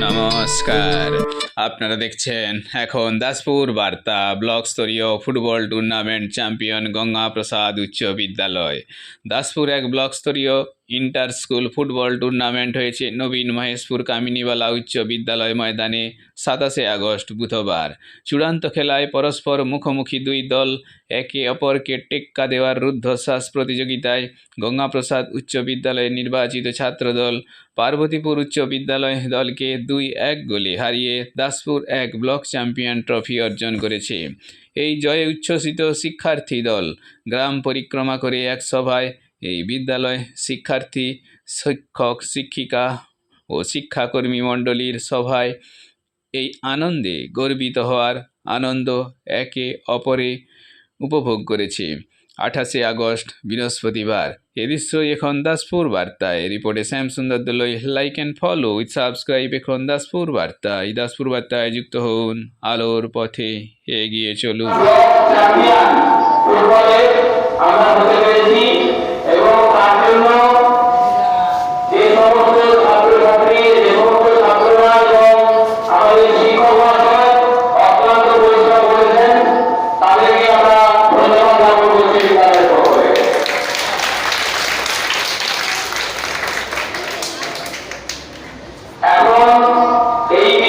নমস্কার, আপনারা দেখছেন এখন দাসপুর বার্তা। ব্লক স্তরীয় football tournament champion Ganga Prasad উচ্চ বিদ্যালয়। দাসপুর এক ব্লক স্তরীয় ইন্টার স্কুল ফুটবল টুর্নামেন্ট হয়েছে নবীন মহেশপুর কামিনীবালা উচ্চ বিদ্যালয় ময়দানে 27 আগস্ট বুধবার। চূড়ান্ত খেলায় পরস্পর মুখোমুখি দুই দল একে অপরকে টেক্কা দেওয়ার রুদ্ধশ্বাস প্রতিযোগিতায় গঙ্গাপ্রসাদ উচ্চ বিদ্যালয়ের নির্বাচিত ছাত্রদল পার্বতীপুর উচ্চ বিদ্যালয় দলকে 2-1 গোলে হারিয়ে দাসপুর এক ব্লক চ্যাম্পিয়ন ট্রফি অর্জন করেছে। এই জয়ে উচ্ছ্বসিত শিক্ষার্থী দল গ্রাম পরিক্রমা করে এক সভায় এই বিদ্যালয় শিক্ষার্থী, শিক্ষক, শিক্ষিকা ও শিক্ষাকর্মী মণ্ডলীর সভায় এই আনন্দে গর্বিত হওয়ার আনন্দ একে অপরে উপভোগ করেছে। 28 আগস্ট বৃহস্পতিবার। এ দৃশ্যই এখন দাসপুর বার্তায়। রিপোর্টে শ্যাম সুন্দর দলই। Like and follow with subscribe এখন দাসপুর বার্তায়। দাসপুর বার্তায় যুক্ত হন, আলোর পথে এগিয়ে চলুন। এই